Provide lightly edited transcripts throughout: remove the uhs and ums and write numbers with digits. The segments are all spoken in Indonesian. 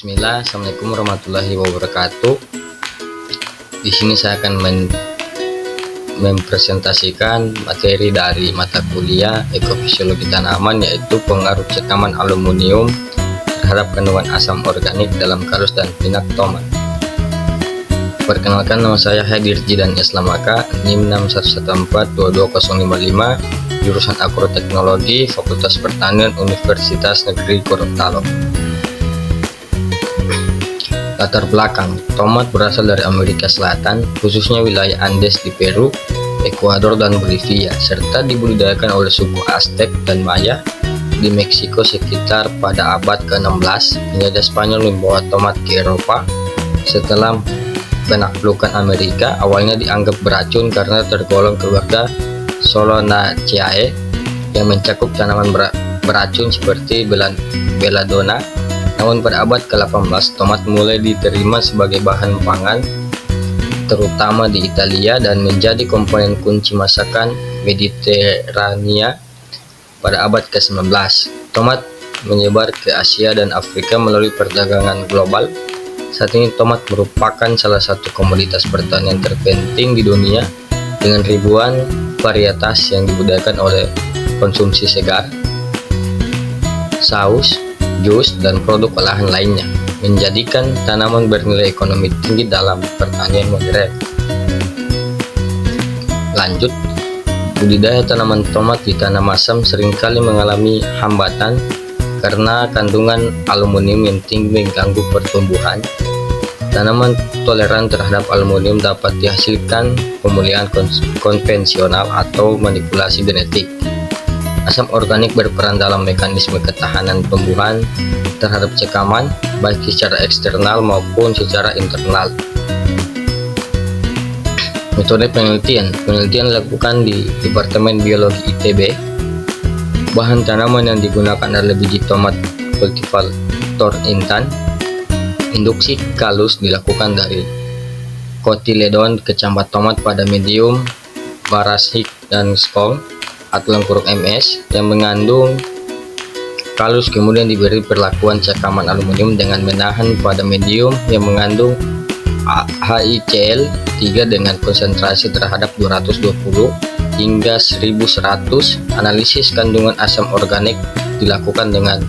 Bismillah, Assalamualaikum warahmatullahi wabarakatuh. Di sini saya akan mempresentasikan materi dari mata kuliah ekofisiologi tanaman, yaitu pengaruh sekaman aluminium terhadap kandungan asam organik dalam kalus dan pinak tomat. Perkenalkan, nama saya Hadir Jidan Islamaka, NIM 611422055, jurusan Agroteknologi, Fakultas Pertanian, Universitas Negeri Gorontalo. Latar belakang: tomat berasal dari Amerika Selatan, khususnya wilayah Andes di Peru, Ekuador, dan Bolivia, serta dibudidayakan oleh suku Aztec dan Maya di Meksiko sekitar pada abad ke-16. Penjajah Spanyol membawa tomat ke Eropa. Setelah penaklukan Amerika, awalnya dianggap beracun karena tergolong keluarga Solanaceae yang mencakup tanaman beracun seperti belladonna. Namun pada abad ke-18, tomat mulai diterima sebagai bahan pangan, terutama di Italia, dan menjadi komponen kunci masakan Mediterania. Pada abad ke-19, tomat menyebar ke Asia dan Afrika melalui perdagangan global. Saat ini tomat merupakan salah satu komoditas pertanian terpenting di dunia, dengan ribuan varietas yang dibudidayakan oleh konsumsi segar, saus, jus, dan produk olahan lainnya, menjadikan tanaman bernilai ekonomi tinggi dalam pertanian modern. Lanjut, budidaya tanaman tomat di tanah asam seringkali mengalami hambatan karena kandungan aluminium yang tinggi mengganggu pertumbuhan. Tanaman toleran terhadap aluminium dapat dihasilkan pemulihan konvensional atau manipulasi genetik. Asam organik berperan dalam mekanisme ketahanan tumbuhan terhadap sekaman, baik secara eksternal maupun secara internal. Metode penelitian dilakukan di Departemen Biologi ITB. Bahan tanaman yang digunakan adalah biji tomat kultivator intan. Induksi kalus dilakukan dari kotiledon kecambat tomat pada medium Barashik dan Skong /MS yang mengandung kalus, kemudian diberi perlakuan sekaman aluminium dengan menahan pada medium yang mengandung HICl 3 dengan konsentrasi terhadap 220 hingga 1100. Analisis kandungan asam organik dilakukan dengan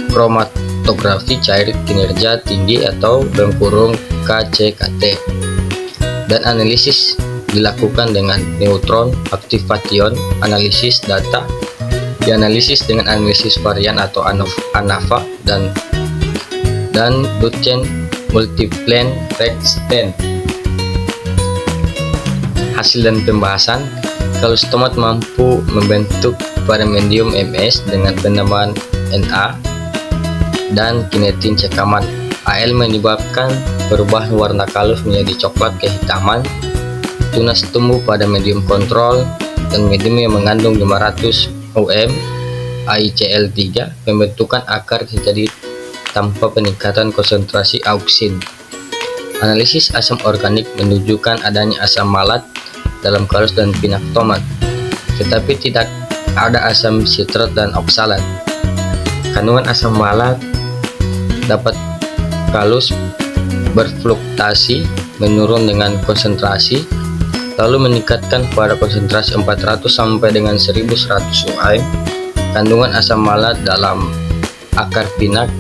kromatografi cair kinerja tinggi atau KCKT, dan analisis dilakukan dengan neutron activation analisis. Data dianalisis dengan analisis varian atau ANAVA dan Duchenne multiplan resistant. Hasil dan pembahasan: kalus tomat mampu membentuk pada medium MS dengan penambahan Na dan kinetin sekaman. Al menyebabkan perubahan warna kalus menjadi coklat kehitaman. Tunas tumbuh pada medium kontrol dan medium yang mengandung 500 ohm HICl 3. Pembentukan akar terjadi tanpa peningkatan konsentrasi auksin. Analisis asam organik menunjukkan adanya asam malat dalam kalus dan pinak tomat, tetapi tidak ada asam sitrat dan oksalat. Kandungan asam malat dapat kalus berfluktuasi menurun dengan konsentrasi, lalu meningkatkan pada konsentrasi 400 sampai dengan 1100 ohm. Kandungan asam malat dalam akar pinak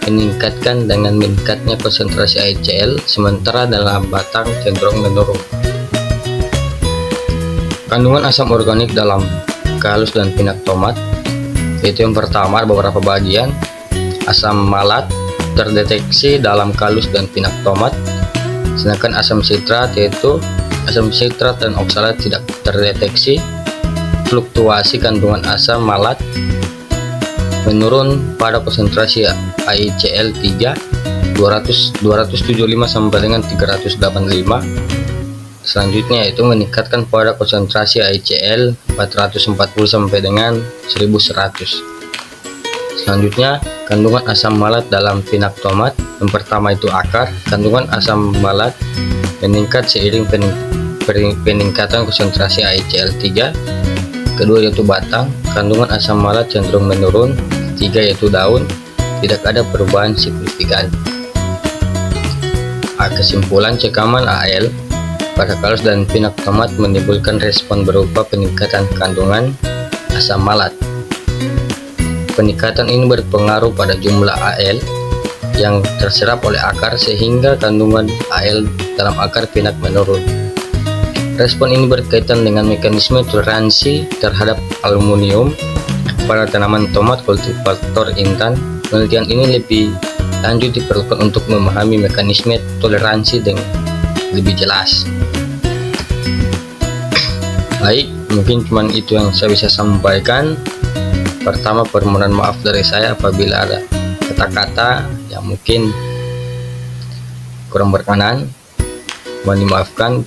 meningkatkan dengan meningkatnya konsentrasi HICl, sementara dalam batang cenderung menurun. Kandungan asam organik dalam kalus dan pinak tomat, yaitu yang pertama, beberapa bagian asam malat terdeteksi dalam kalus dan pinak tomat, sedangkan asam sitrat, yaitu asam sitrat dan oksalat, tidak terdeteksi. Fluktuasi kandungan asam malat menurun pada konsentrasi HICl 3 275 sampai dengan 385. Selanjutnya yaitu meningkatkan pada konsentrasi HICl 440 sampai dengan 1100. Selanjutnya, kandungan asam malat dalam pinak tomat. Yang pertama itu akar. Kandungan asam malat meningkat seiring peningkatan konsentrasi HICl 3. Kedua yaitu batang. Kandungan asam malat cenderung menurun. 3 yaitu daun. tidak ada perubahan signifikan. Kesimpulan, cekaman AL pada kalos dan pinak tomat menimbulkan respon berupa peningkatan kandungan asam malat. Peningkatan ini berpengaruh pada jumlah AL yang terserap oleh akar sehingga kandungan AL dalam akar pinak menurun. Respon ini berkaitan dengan mekanisme toleransi terhadap aluminium pada tanaman tomat kultivator intan. Penelitian ini lebih lanjut diperlukan untuk memahami mekanisme toleransi dengan lebih jelas. Baik, mungkin cuma itu yang saya bisa sampaikan. Pertama, permohonan maaf dari saya apabila ada kata-kata yang mungkin kurang berkenan, mohon dimaafkan.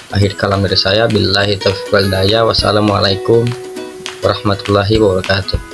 Akhir kalam dari saya, billahi taufiq wal hidayah. Wassalamualaikum warahmatullahi wabarakatuh.